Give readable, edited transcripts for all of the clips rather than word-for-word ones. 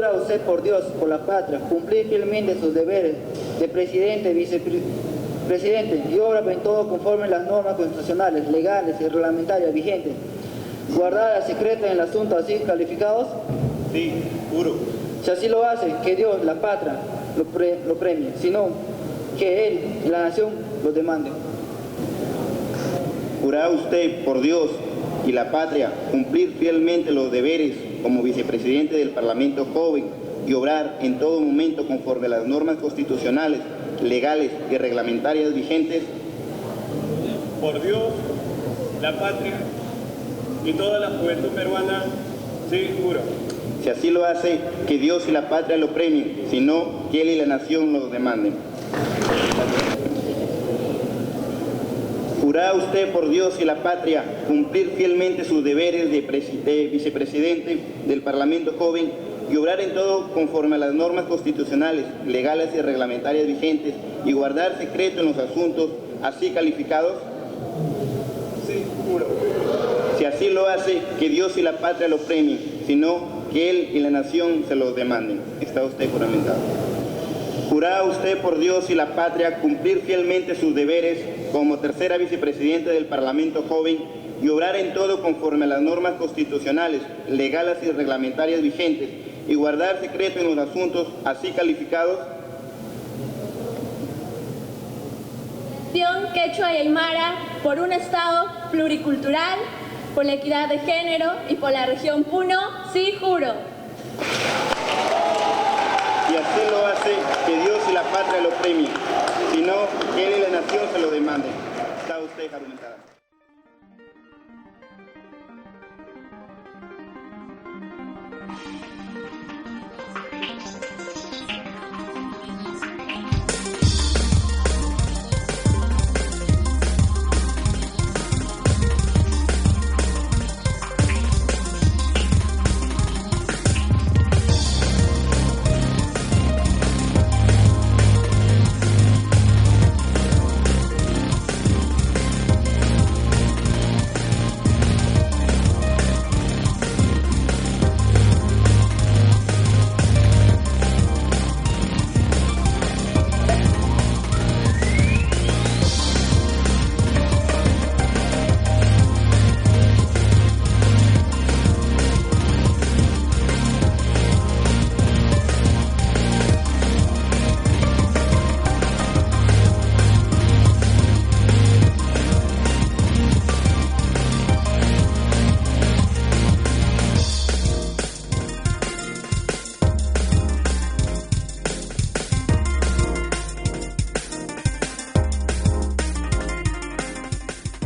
Jura usted por Dios, por la patria, cumplir fielmente sus deberes de presidente, vicepresidente y obra en todo conforme a las normas constitucionales, legales y reglamentarias vigentes. Guardar el secreto en el asunto así calificados. Sí, juro. Si así lo hace, que Dios, la patria, lo premie, sino que él y la nación lo demanden. ¿Jurará usted por Dios y la patria cumplir fielmente los deberes como vicepresidente del Parlamento joven y obrar en todo momento conforme a las normas constitucionales, legales y reglamentarias vigentes? Por Dios, la patria y toda la juventud peruana, sí, juro. Si así lo hace, que Dios y la patria lo premien, sino que él y la nación lo demanden. ¿Jurará usted por Dios y la patria cumplir fielmente sus deberes de vicepresidente del Parlamento joven y obrar en todo conforme a las normas constitucionales, legales y reglamentarias vigentes y guardar secreto en los asuntos así calificados? Sí, juro. Si así lo hace, que Dios y la patria lo premien, sino que él y la nación se lo demanden. Está usted juramentado. ¿Jurará usted por Dios y la patria cumplir fielmente sus deberes como tercera vicepresidenta del Parlamento joven y obrar en todo conforme a las normas constitucionales, legales y reglamentarias vigentes y guardar secreto en los asuntos así calificados? Nación Quechua y Aymara por un Estado pluricultural, por la equidad de género y por la región Puno, sí juro. Y así lo hace, que Dios y la patria lo premien, sino que él y la nación se lo demanden. Está usted juramentada.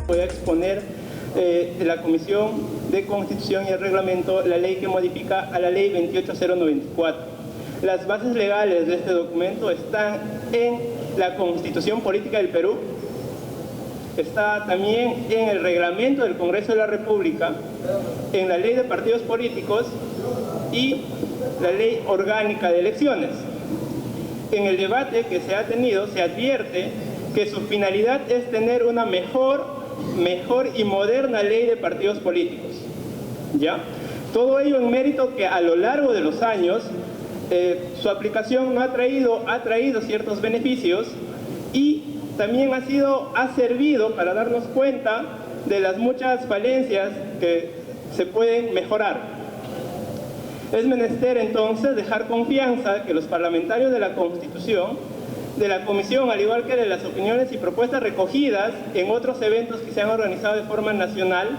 Voy a exponer de la Comisión de Constitución y Reglamento la ley que modifica a la ley 28094. Las bases legales de este documento están en la Constitución Política del Perú, está también en el reglamento del Congreso de la República, en la ley de partidos políticos y la ley orgánica de elecciones. En el debate que se ha tenido se advierte que su finalidad es tener una mejor y moderna ley de partidos políticos. ¿Ya? Todo ello en mérito que a lo largo de los años su aplicación ha traído ciertos beneficios y también ha servido para darnos cuenta de las muchas falencias que se pueden mejorar. Es menester entonces dejar confianza que los parlamentarios de la Constitución, de la Comisión, al igual que de las opiniones y propuestas recogidas en otros eventos que se han organizado de forma nacional,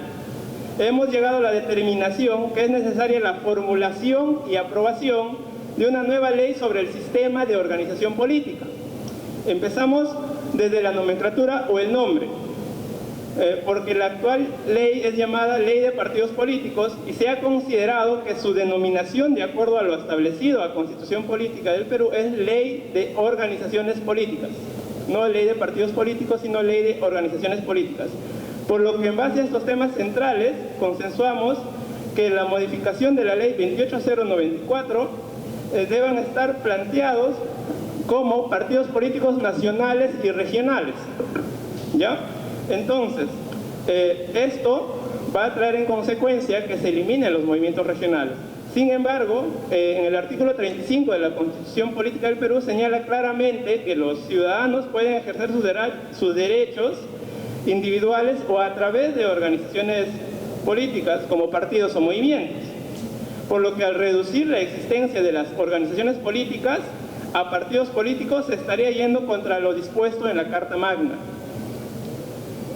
hemos llegado a la determinación que es necesaria la formulación y aprobación de una nueva ley sobre el sistema de organización política. Empezamos desde la nomenclatura o el nombre, porque la actual ley es llamada Ley de Partidos Políticos y se ha considerado que su denominación, de acuerdo a lo establecido a la Constitución Política del Perú, es Ley de Organizaciones Políticas. No Ley de Partidos Políticos, sino Ley de Organizaciones Políticas. Por lo que en base a estos temas centrales, consensuamos que la modificación de la Ley 28094 deban estar planteados como partidos políticos nacionales y regionales. ¿Ya? Entonces, esto va a traer en consecuencia que se eliminen los movimientos regionales, Sin embargo, en el artículo 35 de la Constitución Política del Perú señala claramente que los ciudadanos pueden ejercer sus derechos individuales o a través de organizaciones políticas como partidos o movimientos, por lo que al reducir la existencia de las organizaciones políticas a partidos políticos se estaría yendo contra lo dispuesto en la Carta Magna.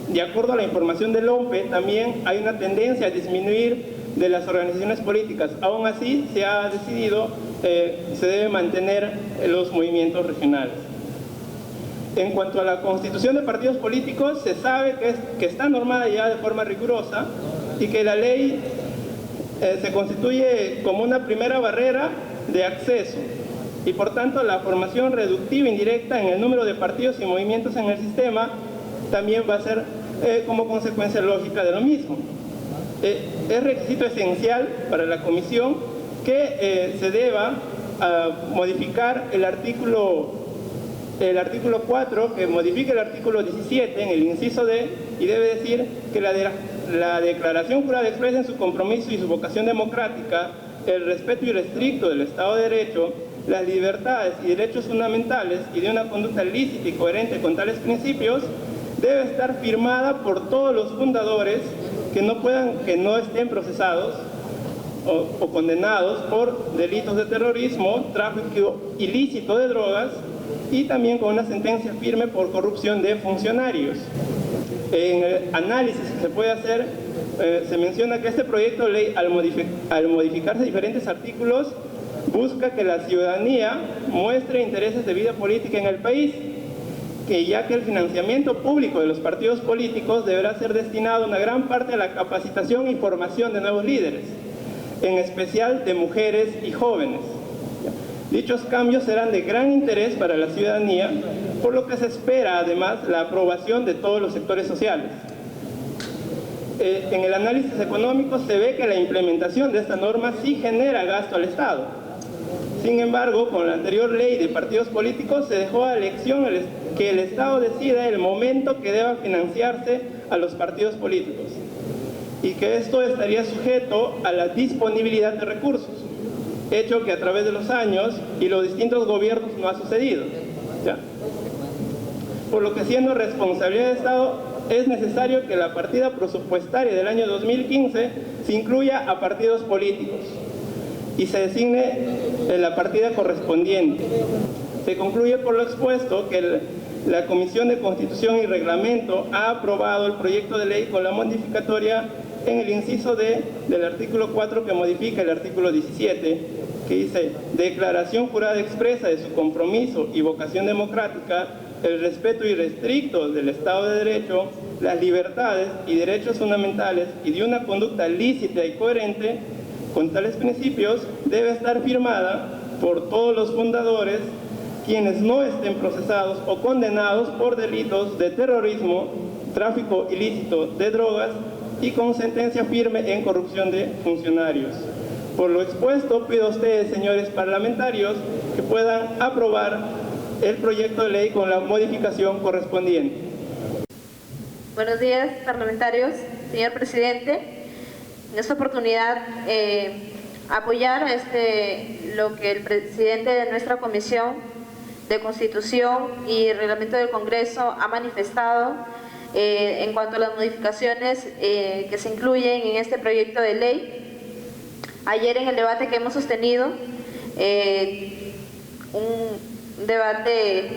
De acuerdo a la información del OMPE, también hay una tendencia a disminuir de las organizaciones políticas. Aún así, se ha decidido, se debe mantener los movimientos regionales. En cuanto a la constitución de partidos políticos, se sabe que está normada ya de forma rigurosa y que la ley se constituye como una primera barrera de acceso y por tanto la formación reductiva indirecta en el número de partidos y movimientos en el sistema también va a ser como consecuencia lógica de lo mismo. Es requisito esencial para la comisión que se deba modificar el artículo 4, que modifique el artículo 17 en el inciso D y debe decir que la declaración jurada expresa en su compromiso y su vocación democrática el respeto irrestricto del Estado de Derecho, las libertades y derechos fundamentales y de una conducta lícita y coherente con tales principios debe estar firmada por todos los fundadores que no estén procesados o condenados por delitos de terrorismo, tráfico ilícito de drogas y también con una sentencia firme por corrupción de funcionarios. En el análisis que se puede hacer, se menciona que este proyecto de ley, al modificarse diferentes artículos, busca que la ciudadanía muestre intereses de vida política en el país, que ya que el financiamiento público de los partidos políticos deberá ser destinado una gran parte a la capacitación y formación de nuevos líderes, en especial de mujeres y jóvenes. Dichos cambios serán de gran interés para la ciudadanía, por lo que se espera además la aprobación de todos los sectores sociales. En el análisis económico se ve que la implementación de esta norma sí genera gasto al Estado. Sin embargo, con la anterior ley de partidos políticos se dejó a elección que el Estado decida el momento que deba financiarse a los partidos políticos y que esto estaría sujeto a la disponibilidad de recursos, hecho que a través de los años y los distintos gobiernos no ha sucedido. ¿Ya? Por lo que siendo responsabilidad del Estado es necesario que la partida presupuestaria del año 2015 se incluya a partidos políticos y se designe la partida correspondiente. Se concluye por lo expuesto que la Comisión de Constitución y Reglamento ha aprobado el proyecto de ley con la modificatoria en el inciso D del artículo 4 que modifica el artículo 17, que dice: declaración jurada expresa de su compromiso y vocación democrática, el respeto irrestricto del Estado de Derecho, las libertades y derechos fundamentales y de una conducta lícita y coherente con tales principios debe estar firmada por todos los fundadores quienes no estén procesados o condenados por delitos de terrorismo, tráfico ilícito de drogas y con sentencia firme en corrupción de funcionarios. Por lo expuesto, pido a ustedes, señores parlamentarios, que puedan aprobar el proyecto de ley con la modificación correspondiente. Buenos días, parlamentarios. Señor presidente, en esta oportunidad apoyar lo que el presidente de nuestra Comisión de Constitución y Reglamento del Congreso ha manifestado en cuanto a las modificaciones que se incluyen en este proyecto de ley. Ayer en el debate que hemos sostenido, un debate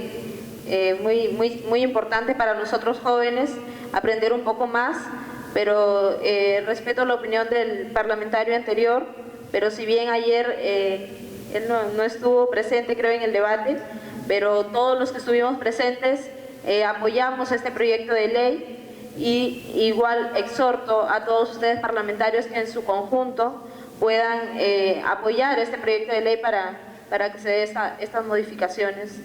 muy importante para nosotros jóvenes, aprender un poco más, pero respeto la opinión del parlamentario anterior, pero si bien ayer él no estuvo presente, creo, en el debate, pero todos los que estuvimos presentes apoyamos este proyecto de ley y igual exhorto a todos ustedes parlamentarios que en su conjunto puedan apoyar este proyecto de ley para que se den estas modificaciones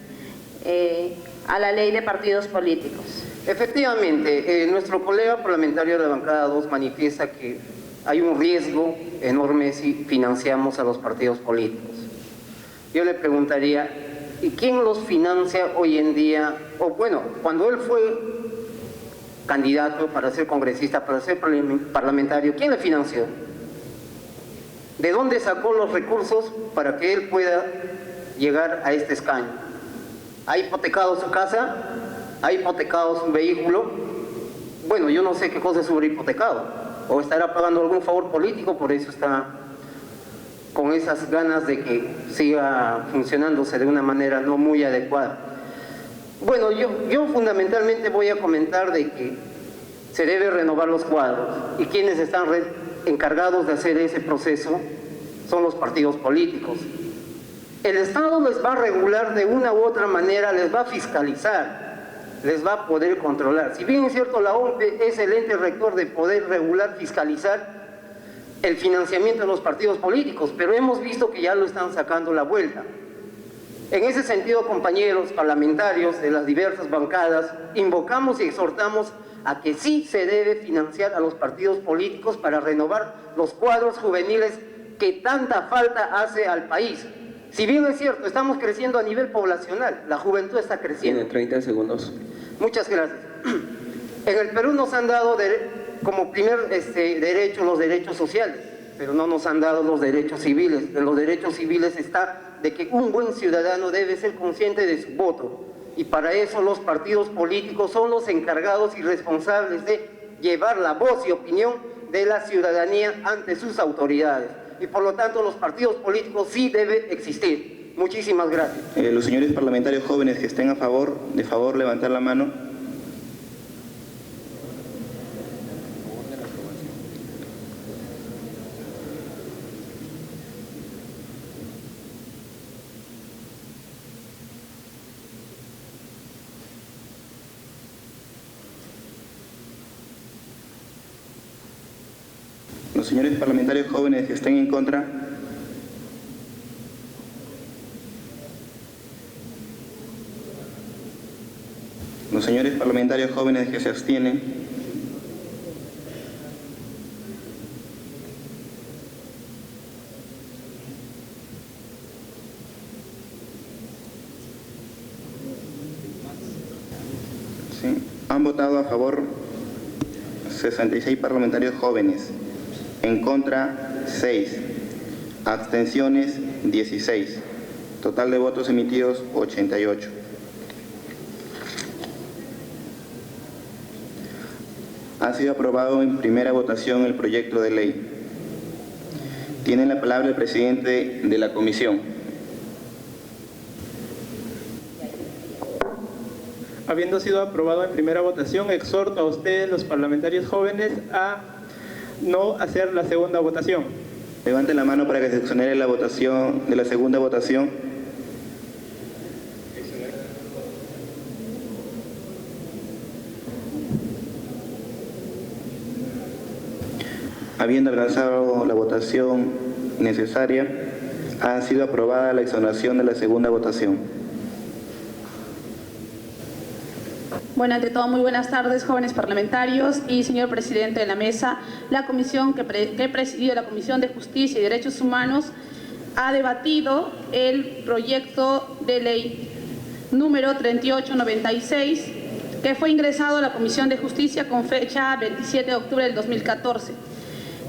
a la ley de partidos políticos. Efectivamente, nuestro colega parlamentario de la bancada 2 manifiesta que hay un riesgo enorme si financiamos a los partidos políticos. Yo le preguntaría, ¿y quién los financia hoy en día? O bueno, cuando él fue candidato para ser congresista, para ser parlamentario, ¿quién le financió? ¿De dónde sacó los recursos para que él pueda llegar a este escaño? ¿Ha hipotecado su casa? ¿Ha hipotecado su vehículo? Bueno, yo no sé qué cosa es sobrehipotecado. O estará pagando algún favor político, por eso está con esas ganas de que siga funcionándose de una manera no muy adecuada. Bueno, yo fundamentalmente voy a comentar de que se debe renovar los cuadros, y quienes están encargados de hacer ese proceso son los partidos políticos. El Estado les va a regular de una u otra manera, les va a fiscalizar, les va a poder controlar. Si bien es cierto, la OMPE es el ente rector de poder regular, fiscalizar el financiamiento de los partidos políticos, pero hemos visto que ya lo están sacando la vuelta. En ese sentido, compañeros parlamentarios de las diversas bancadas, invocamos y exhortamos a que sí se debe financiar a los partidos políticos para renovar los cuadros juveniles que tanta falta hace al país. Si bien es cierto, estamos creciendo a nivel poblacional, la juventud está creciendo. Tiene 30 segundos. Muchas gracias. En el Perú nos han dado como primer derecho los derechos sociales, pero no nos han dado los derechos civiles. En los derechos civiles está de que un buen ciudadano debe ser consciente de su voto, y para eso los partidos políticos son los encargados y responsables de llevar la voz y opinión de la ciudadanía ante sus autoridades, y por lo tanto los partidos políticos sí deben existir. Muchísimas gracias. Los señores parlamentarios jóvenes que estén a favor, de favor levantar la mano. Los señores parlamentarios jóvenes que estén en contra. Los señores parlamentarios jóvenes que se abstienen. Sí. Han votado a favor 66 parlamentarios jóvenes. En contra, 6. Abstenciones, 16. Total de votos emitidos, 88. Ha sido aprobado en primera votación el proyecto de ley. Tiene la palabra el presidente de la comisión. Habiendo sido aprobado en primera votación, exhorto a ustedes, los parlamentarios jóvenes, a no hacer la segunda votación. Levante la mano para que se exonere la votación de la segunda votación. Habiendo alcanzado la votación necesaria, ha sido aprobada la exoneración de la segunda votación. Bueno, ante todo, muy buenas tardes, jóvenes parlamentarios y señor presidente de la mesa. La comisión que he presidido, la Comisión de Justicia y Derechos Humanos, ha debatido el proyecto de ley número 3896, que fue ingresado a la Comisión de Justicia con fecha 27 de octubre del 2014.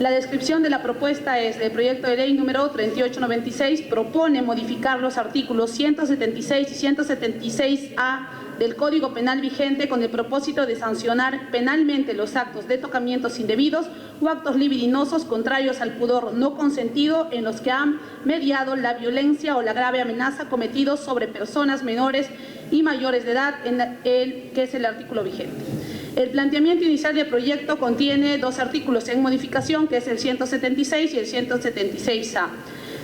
La descripción de la propuesta es: el proyecto de ley número 3896 propone modificar los artículos 176 y 176A del Código Penal vigente con el propósito de sancionar penalmente los actos de tocamientos indebidos o actos libidinosos contrarios al pudor no consentido en los que han mediado la violencia o la grave amenaza cometidos sobre personas menores y mayores de edad, que es el artículo vigente. El planteamiento inicial del proyecto contiene dos artículos en modificación, que es el 176 y el 176A.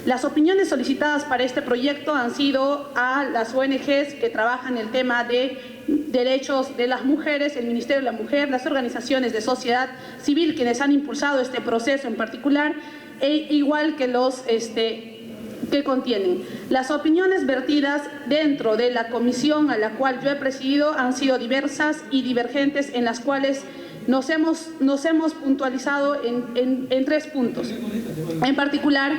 Las opiniones solicitadas para este proyecto han sido a las ONGs que trabajan el tema de derechos de las mujeres, el Ministerio de la Mujer, las organizaciones de sociedad civil, quienes han impulsado este proceso en particular, igual que los que contienen. Las opiniones vertidas dentro de la comisión a la cual yo he presidido han sido diversas y divergentes, en las cuales nos hemos puntualizado en 3 puntos. En particular,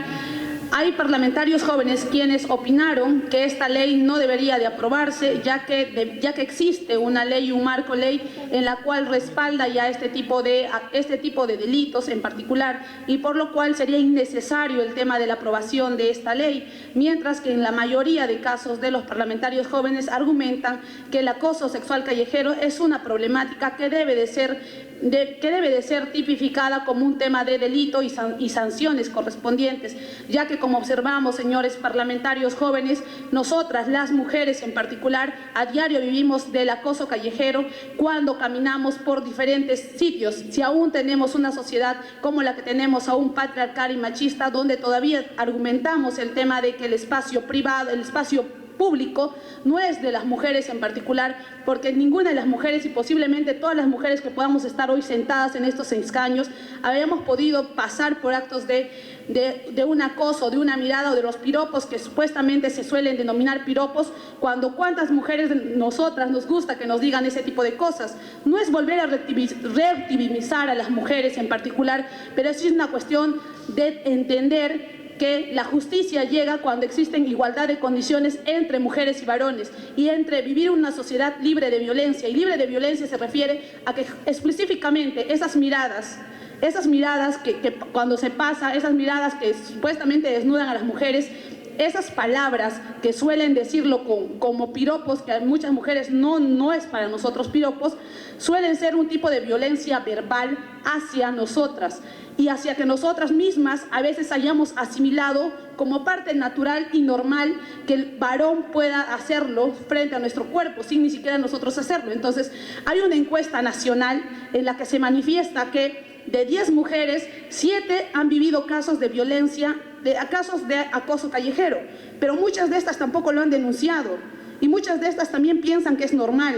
hay parlamentarios jóvenes quienes opinaron que esta ley no debería de aprobarse, ya que existe una ley, un marco ley, en la cual respalda ya este tipo de delitos en particular, y por lo cual sería innecesario el tema de la aprobación de esta ley, mientras que en la mayoría de casos de los parlamentarios jóvenes argumentan que el acoso sexual callejero es una problemática que debe de ser tipificada como un tema de delito y sanciones correspondientes, ya que como observamos, señores parlamentarios jóvenes, nosotras, las mujeres en particular, a diario vivimos del acoso callejero cuando caminamos por diferentes sitios. Si aún tenemos una sociedad como la que tenemos, aún patriarcal y machista, donde todavía argumentamos el tema de que el espacio privado, el espacio público no es de las mujeres en particular, porque ninguna de las mujeres y posiblemente todas las mujeres que podamos estar hoy sentadas en estos escaños habíamos podido pasar por actos de un acoso, de una mirada o de los piropos que supuestamente se suelen denominar piropos, cuando cuántas mujeres nosotras nos gusta que nos digan ese tipo de cosas. No es volver a revictimizar a las mujeres en particular, pero es una cuestión de entender que la justicia llega cuando existen igualdad de condiciones entre mujeres y varones y entre vivir una sociedad libre de violencia. Y libre de violencia se refiere a que específicamente esas miradas que cuando se pasa, esas miradas que supuestamente desnudan a las mujeres, esas palabras que suelen decirlo como piropos, que a muchas mujeres no es para nosotros piropos, suelen ser un tipo de violencia verbal hacia nosotras y hacia que nosotras mismas a veces hayamos asimilado como parte natural y normal que el varón pueda hacerlo frente a nuestro cuerpo sin ni siquiera nosotros hacerlo. Entonces, hay una encuesta nacional en la que se manifiesta que de 10 mujeres, 7 han vivido casos de violencia, casos de acoso callejero, pero muchas de estas tampoco lo han denunciado y muchas de estas también piensan que es normal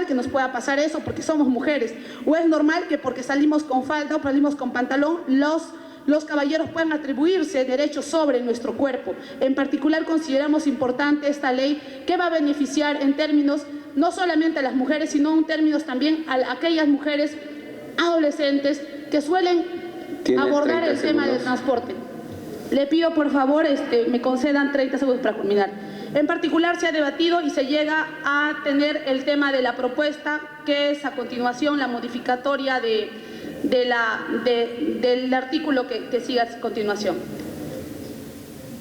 que nos pueda pasar eso porque somos mujeres, o es normal que porque salimos con falda o salimos con pantalón los caballeros puedan atribuirse derechos sobre nuestro cuerpo. En particular consideramos importante esta ley que va a beneficiar en términos no solamente a las mujeres, sino en términos también a aquellas mujeres adolescentes que suelen abordar el tema del transporte. Le pido por favor me concedan 30 segundos para culminar. En particular se ha debatido y se llega a tener el tema de la propuesta, que es a continuación la modificatoria del artículo que sigue a continuación.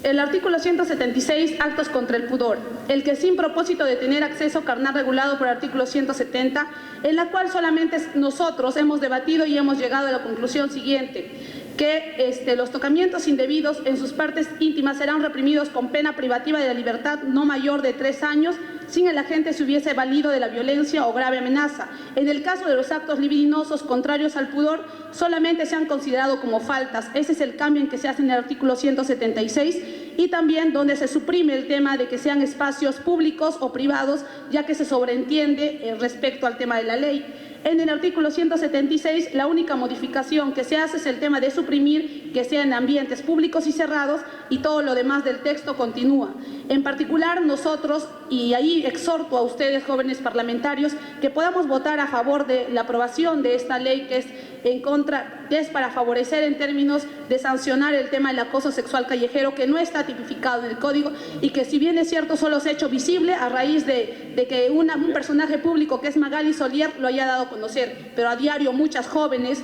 El artículo 176, actos contra el pudor, el que sin propósito de tener acceso carnal regulado por el artículo 170, en la cual solamente nosotros hemos debatido y hemos llegado a la conclusión siguiente, que los tocamientos indebidos en sus partes íntimas serán reprimidos con pena privativa de la libertad no mayor de 3 años, sin el agente se hubiese valido de la violencia o grave amenaza. En el caso de los actos libidinosos contrarios al pudor, solamente se han considerado como faltas. Ese es el cambio en que se hace en el artículo 176 y también donde se suprime el tema de que sean espacios públicos o privados, ya que se sobreentiende respecto al tema de la ley. En el artículo 176, la única modificación que se hace es el tema de suprimir que sea en ambientes públicos y cerrados, y todo lo demás del texto continúa. En particular, nosotros, y ahí exhorto a ustedes, jóvenes parlamentarios, que podamos votar a favor de la aprobación de esta ley que es para favorecer en términos de sancionar el tema del acoso sexual callejero, que no está tipificado en el Código y que, si bien es cierto, solo se ha hecho visible a raíz de que un personaje público que es Magali Solier lo haya dado a conocer, pero a diario muchas jóvenes,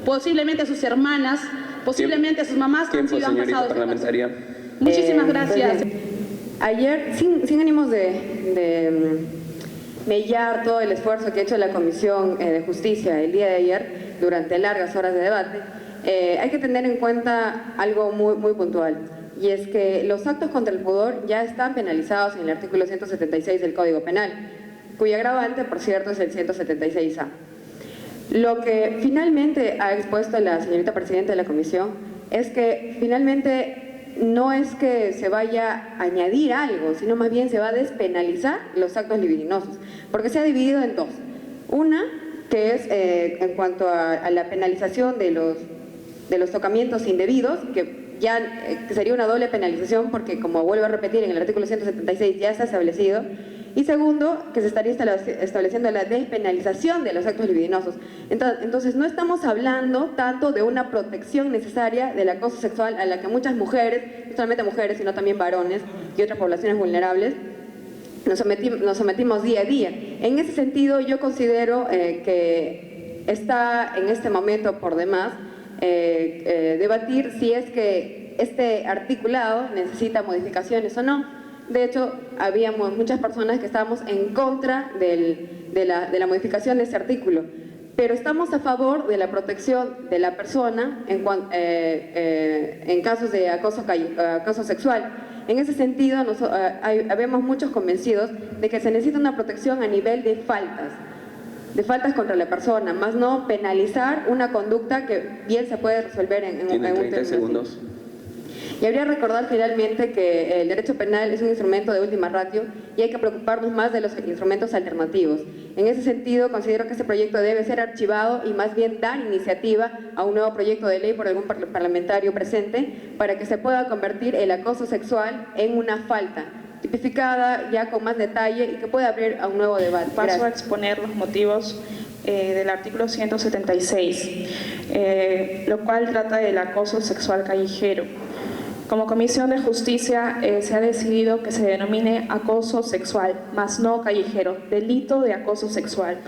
posiblemente sus hermanas, posiblemente sus mamás han pasado parlamentaria. Muchísimas gracias. Ayer, sin ánimos de mellar todo el esfuerzo que ha hecho la Comisión de Justicia el día de ayer, durante largas horas de debate, hay que tener en cuenta algo muy puntual, y es que los actos contra el pudor ya están penalizados en el artículo 176 del Código Penal, cuya agravante, por cierto, es el 176A. Lo que finalmente ha expuesto la señorita presidenta de la Comisión es que finalmente no es que se vaya a añadir algo, sino más bien se va a despenalizar los actos libidinosos, porque se ha dividido en dos. Una, que es en cuanto a la penalización de los tocamientos indebidos, que sería una doble penalización, porque, como vuelvo a repetir, en el artículo 176 ya está establecido, Y segundo, que se estaría estableciendo la despenalización de los actos libidinosos. Entonces, no estamos hablando tanto de una protección necesaria del acoso sexual a la que muchas mujeres, no solamente mujeres, sino también varones y otras poblaciones vulnerables, nos sometimos día a día. En ese sentido, yo considero que está en este momento por demás debatir si es que este articulado necesita modificaciones o no. De hecho, habíamos muchas personas que estábamos en contra de la modificación de este artículo, pero estamos a favor de la protección de la persona en casos de acoso sexual. En ese sentido, habemos muchos convencidos de que se necesita una protección a nivel de faltas contra la persona, más no penalizar una conducta que bien se puede resolver en un término. 30 segundos. Y habría que recordar finalmente que el derecho penal es un instrumento de última ratio y hay que preocuparnos más de los instrumentos alternativos. En ese sentido, considero que este proyecto debe ser archivado y más bien dar iniciativa a un nuevo proyecto de ley por algún parlamentario presente para que se pueda convertir el acoso sexual en una falta tipificada ya con más detalle y que pueda abrir a un nuevo debate. Paso a exponer los motivos del artículo 176, lo cual trata del acoso sexual callejero. Como Comisión de Justicia se ha decidido que se denomine acoso sexual, más no callejero, delito de acoso sexual.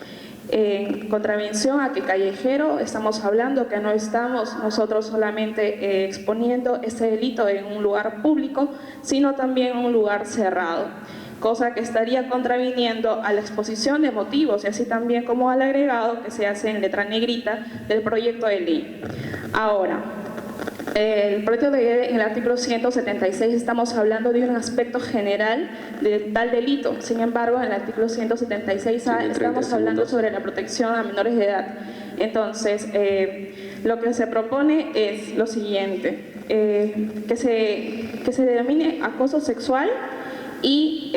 En contravención a que callejero estamos hablando que no estamos nosotros solamente exponiendo este delito en un lugar público, sino también en un lugar cerrado, cosa que estaría contraviniendo a la exposición de motivos y así también como al agregado que se hace en letra negrita del proyecto de ley. Ahora, el proyecto de ley, en el artículo 176, estamos hablando de un aspecto general de tal delito. Sin embargo, en el artículo 176A estamos hablando sobre la protección a menores de edad. Entonces, lo que se propone es lo siguiente, que se denomine acoso sexual y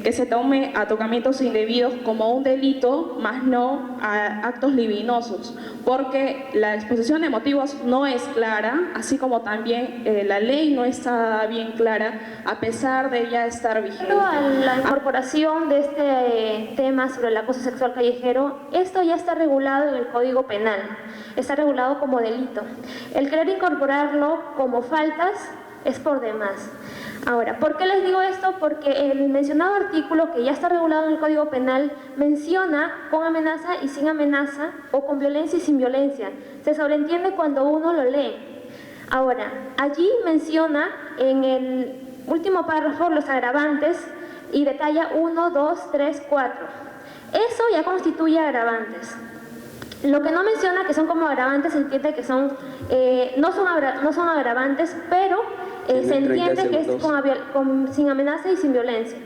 que se tome a tocamientos indebidos como un delito, más no a actos libidinosos, porque la exposición de motivos no es clara, así como también la ley no está bien clara, a pesar de ya estar vigente. A la incorporación de este tema sobre el acoso sexual callejero, esto ya está regulado en el Código Penal, está regulado como delito. El querer incorporarlo como faltas es por demás. Ahora, ¿por qué les digo esto? Porque el mencionado artículo, que ya está regulado en el Código Penal, menciona con amenaza y sin amenaza, o con violencia y sin violencia. Se sobreentiende cuando uno lo lee. Ahora, allí menciona en el último párrafo los agravantes y detalla 1, 2, 3, 4. Eso ya constituye agravantes. Lo que no menciona que son como agravantes, se entiende que son, no son agravantes, pero se entiende que es sin amenaza y sin violencia.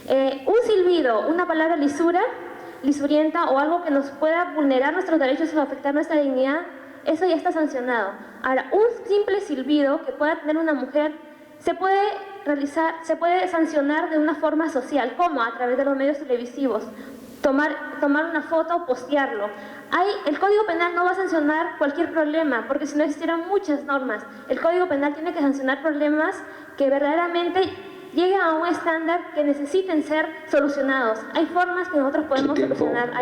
Un silbido, una palabra lisurienta o algo que nos pueda vulnerar nuestros derechos o afectar nuestra dignidad, eso ya está sancionado. Ahora, un simple silbido que pueda tener una mujer se puede sancionar de una forma social, como a través de los medios televisivos, tomar una foto o postearlo. El Código Penal no va a sancionar cualquier problema, porque si no existieran muchas normas. El Código Penal tiene que sancionar problemas que verdaderamente lleguen a un estándar que necesiten ser solucionados. Hay formas que nosotros podemos solucionar.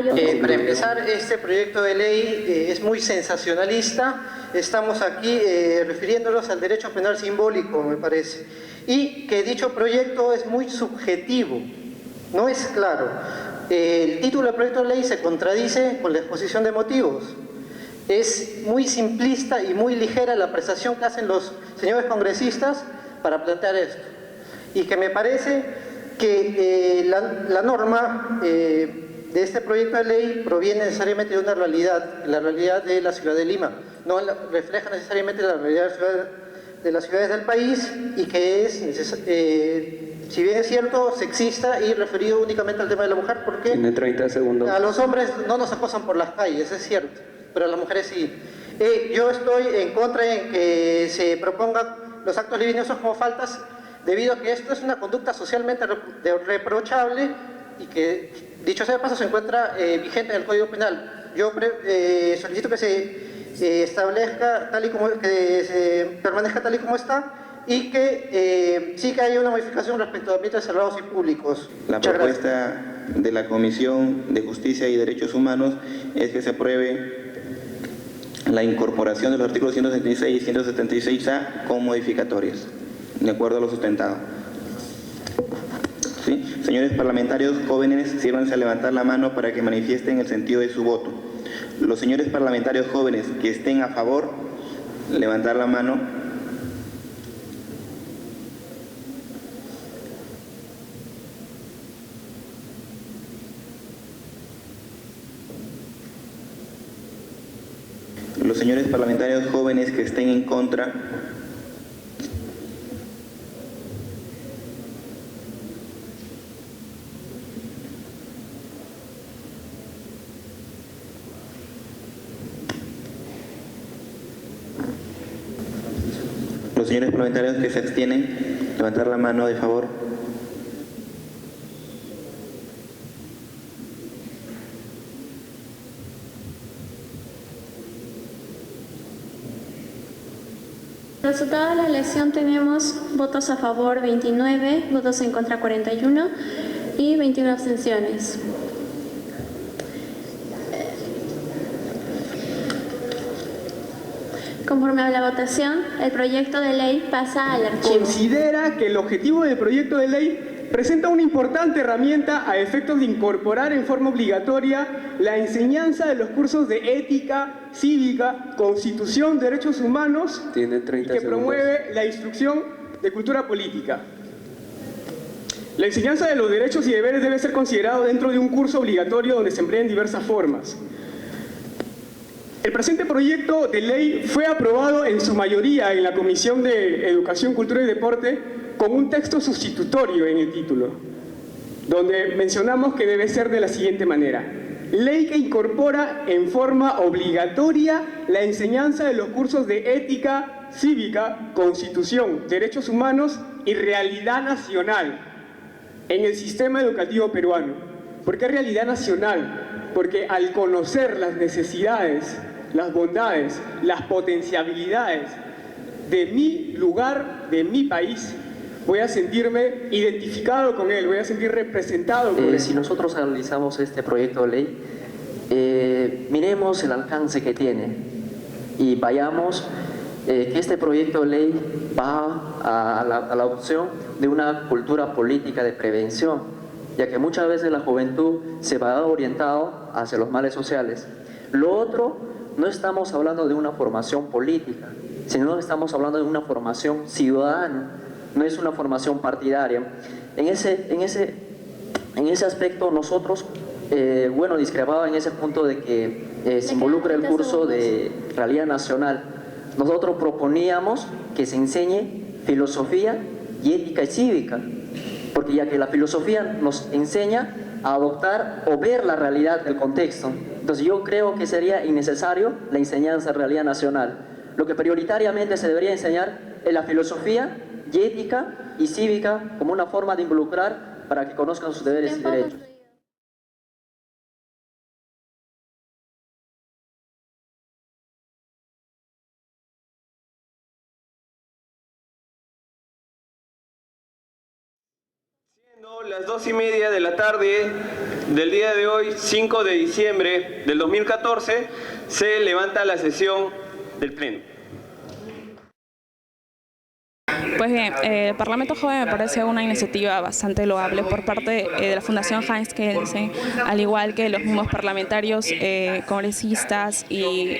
Para empezar, este proyecto de ley es muy sensacionalista. Estamos aquí refiriéndonos al derecho penal simbólico, me parece. Y que dicho proyecto es muy subjetivo, no es claro. El título del proyecto de ley se contradice con la exposición de motivos. Es muy simplista y muy ligera la apreciación que hacen los señores congresistas para plantear esto. Y que me parece que la norma de este proyecto de ley proviene necesariamente de una realidad, la realidad de la ciudad de Lima. No refleja necesariamente la realidad de las ciudades del país y que es si bien es cierto, sexista y referido únicamente al tema de la mujer, porque tiene 30 segundos. A los hombres no nos acosan por las calles, es cierto, pero a las mujeres sí. Yo estoy en contra de que se propongan los actos libidinosos como faltas, debido a que esto es una conducta socialmente reprochable y que, dicho sea de paso, se encuentra vigente en el Código Penal. Yo solicito que se establezca tal y como, que se permanezca tal y como está, y que sí que haya una modificación respecto a ambientes cerrados y públicos. La propuesta de la Comisión de Justicia y Derechos Humanos es que se apruebe la incorporación de los artículos 176 y 176A con modificatorias, de acuerdo a lo sustentado. ¿Sí? Señores parlamentarios jóvenes, sírvanse a levantar la mano para que manifiesten el sentido de su voto. Los señores parlamentarios jóvenes que estén a favor, levantar la mano. Los señores parlamentarios jóvenes que estén en contra. Los señores parlamentarios que se abstienen, levantar la mano de favor. Resultado de la elección tenemos votos a favor 29, votos en contra 41 y 21 abstenciones. Conforme a la votación, el proyecto de ley pasa al archivo. Considera que el objetivo del proyecto de ley presenta una importante herramienta a efectos de incorporar en forma obligatoria la enseñanza de los cursos de ética, cívica, constitución, derechos humanos y que promueve la instrucción de cultura política. La enseñanza de los derechos y deberes debe ser considerado dentro de un curso obligatorio donde se empleen diversas formas. El presente proyecto de ley fue aprobado en su mayoría en la Comisión de Educación, Cultura y Deporte con un texto sustitutorio en el título, donde mencionamos que debe ser de la siguiente manera: ley que incorpora en forma obligatoria la enseñanza de los cursos de ética, cívica, constitución, derechos humanos y realidad nacional en el sistema educativo peruano. ¿Por qué realidad nacional? Porque al conocer las necesidades, las bondades, las potencialidades de mi lugar, de mi país, voy a sentirme identificado con él, voy a sentir representado con él. Si nosotros analizamos este proyecto de ley, miremos el alcance que tiene y vayamos que este proyecto de ley va a la opción de una cultura política de prevención, ya que muchas veces la juventud se va orientado hacia los males sociales. Lo otro, no estamos hablando de una formación política, sino estamos hablando de una formación ciudadana, no es una formación partidaria. En ese aspecto nosotros, discrepaba en ese punto de que se involucra el curso de realidad nacional. Nosotros proponíamos que se enseñe filosofía y ética y cívica, porque ya que la filosofía nos enseña a adoptar o ver la realidad del contexto. Entonces yo creo que sería innecesario la enseñanza de realidad nacional. Lo que prioritariamente se debería enseñar es la filosofía y ética y cívica como una forma de involucrar para que conozcan sus deberes y derechos. Las 2:30 de la tarde del día de hoy, 5 de diciembre del 2014, se levanta la sesión del Pleno. Pues bien, el Parlamento Joven me parece una iniciativa bastante loable por parte de la Fundación Heinz Kelsen, al igual que los mismos parlamentarios, congresistas y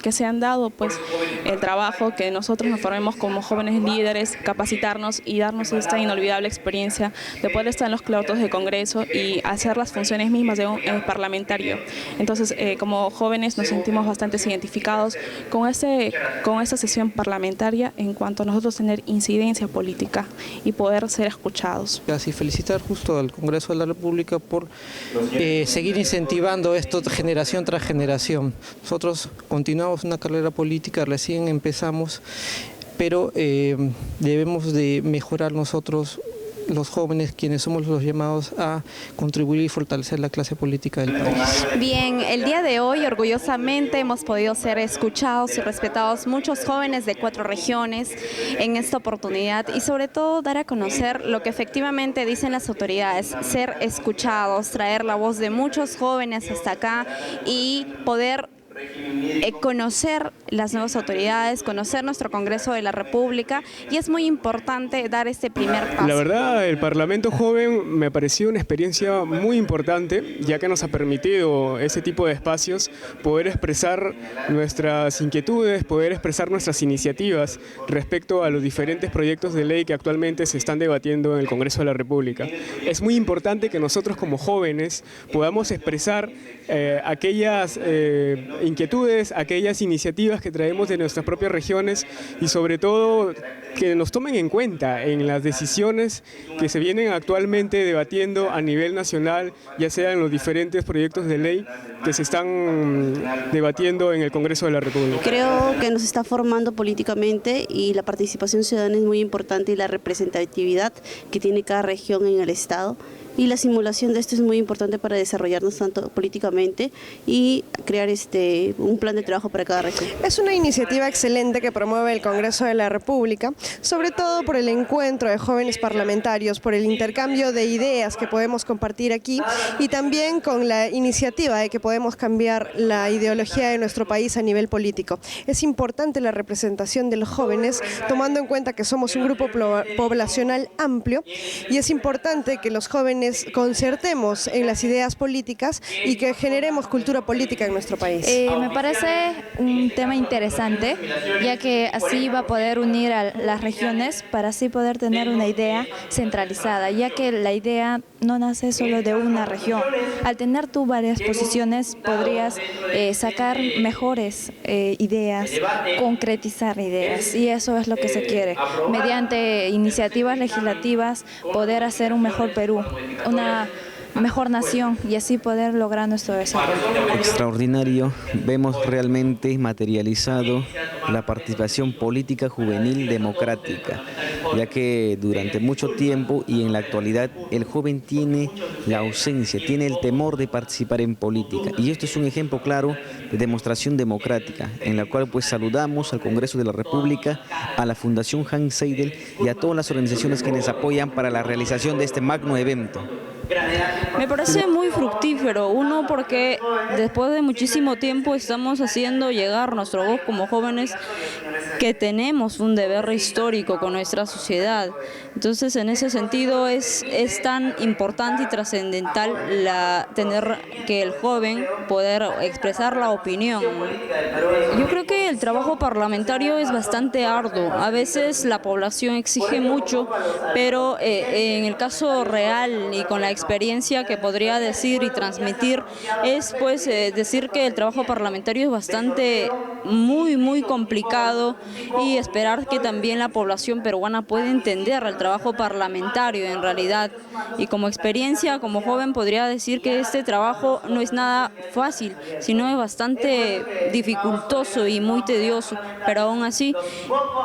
que se han dado pues el trabajo que nosotros nos formemos como jóvenes líderes, capacitarnos y darnos esta inolvidable experiencia de poder estar en los claustros de Congreso y hacer las funciones mismas de un parlamentario. Entonces, como jóvenes nos sentimos bastante identificados con esta sesión parlamentaria en cuanto a nosotros tener incidencia política y poder ser escuchados. Así felicitar justo al Congreso de la República por seguir incentivando esto generación tras generación. Nosotros continuamos una carrera política, recién empezamos, pero debemos de mejorar nosotros los jóvenes quienes somos los llamados a contribuir y fortalecer la clase política del país. Bien, el día de hoy orgullosamente hemos podido ser escuchados y respetados muchos jóvenes de 4 regiones en esta oportunidad y sobre todo dar a conocer lo que efectivamente dicen las autoridades, ser escuchados, traer la voz de muchos jóvenes hasta acá y poder conocer las nuevas autoridades, conocer nuestro Congreso de la República, y es muy importante dar este primer paso. La verdad, el Parlamento Joven me pareció una experiencia muy importante, ya que nos ha permitido ese tipo de espacios poder expresar nuestras inquietudes, poder expresar nuestras iniciativas respecto a los diferentes proyectos de ley que actualmente se están debatiendo en el Congreso de la República. Es muy importante que nosotros como jóvenes podamos expresar aquellas inquietudes, aquellas iniciativas que traemos de nuestras propias regiones y sobre todo que nos tomen en cuenta en las decisiones que se vienen actualmente debatiendo a nivel nacional, ya sea en los diferentes proyectos de ley que se están debatiendo en el Congreso de la República. Creo que nos está formando políticamente y la participación ciudadana es muy importante y la representatividad que tiene cada región en el Estado. Y la simulación de esto es muy importante para desarrollarnos tanto políticamente y crear un plan de trabajo para cada región. Es una iniciativa excelente que promueve el Congreso de la República, sobre todo por el encuentro de jóvenes parlamentarios, por el intercambio de ideas que podemos compartir aquí y también con la iniciativa de que podemos cambiar la ideología de nuestro país a nivel político. Es importante la representación de los jóvenes, tomando en cuenta que somos un grupo poblacional amplio y es importante que los jóvenes concertemos en las ideas políticas y que generemos cultura política en nuestro país. Me parece un tema interesante, ya que así va a poder unir a las regiones para así poder tener una idea centralizada, ya que la idea no nace solo de una región. Al tener tú varias posiciones podrías sacar mejores ideas, concretizar ideas, y eso es lo que se quiere. Mediante iniciativas legislativas poder hacer un mejor Perú, una mejor nación y así poder lograr nuestro desarrollo. Extraordinario, vemos realmente materializado la participación política juvenil democrática, ya que durante mucho tiempo y en la actualidad el joven tiene la ausencia, tiene el temor de participar en política, y esto es un ejemplo claro de demostración democrática, en la cual pues saludamos al Congreso de la República, a la Fundación Hans Seidel y a todas las organizaciones que nos apoyan para la realización de este magno evento. Me parece muy fructífero, uno porque después de muchísimo tiempo estamos haciendo llegar nuestra voz como jóvenes que tenemos un deber histórico con nuestra sociedad. Entonces en ese sentido es tan importante y trascendental tener que el joven poder expresar la opinión. Yo creo que el trabajo parlamentario es bastante arduo, a veces la población exige mucho, pero en el caso real y con la experiencia que podría decir y transmitir es pues decir que el trabajo parlamentario es bastante muy complicado y esperar que también la población peruana pueda entender el trabajo parlamentario en realidad, y como experiencia como joven podría decir que este trabajo no es nada fácil, sino es bastante dificultoso y muy tedioso, pero aún así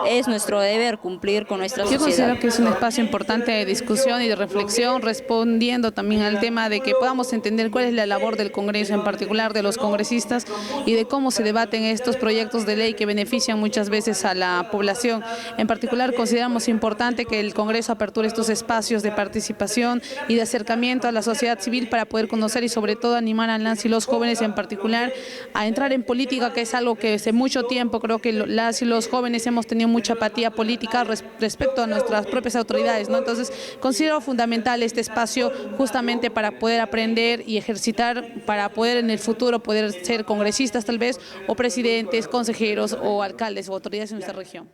es nuestro deber cumplir con nuestra sociedad. Yo considero que es un espacio importante de discusión y de reflexión, respondiendo también al tema de que podamos entender cuál es la labor del Congreso, en particular de los congresistas, y de cómo se debaten estos proyectos de ley que benefician muchas veces a la población. En particular consideramos importante que el Congreso aperture estos espacios de participación y de acercamiento a la sociedad civil para poder conocer y sobre todo animar a las y los jóvenes en particular a entrar en política, que es algo que hace mucho tiempo creo que las y los jóvenes hemos tenido mucha apatía política respecto a nuestras propias autoridades, ¿no? Entonces considero fundamental este espacio justamente para poder aprender y ejercitar, para poder en el futuro poder ser congresistas tal vez, o presidentes, consejeros o alcaldes o autoridades en nuestra región.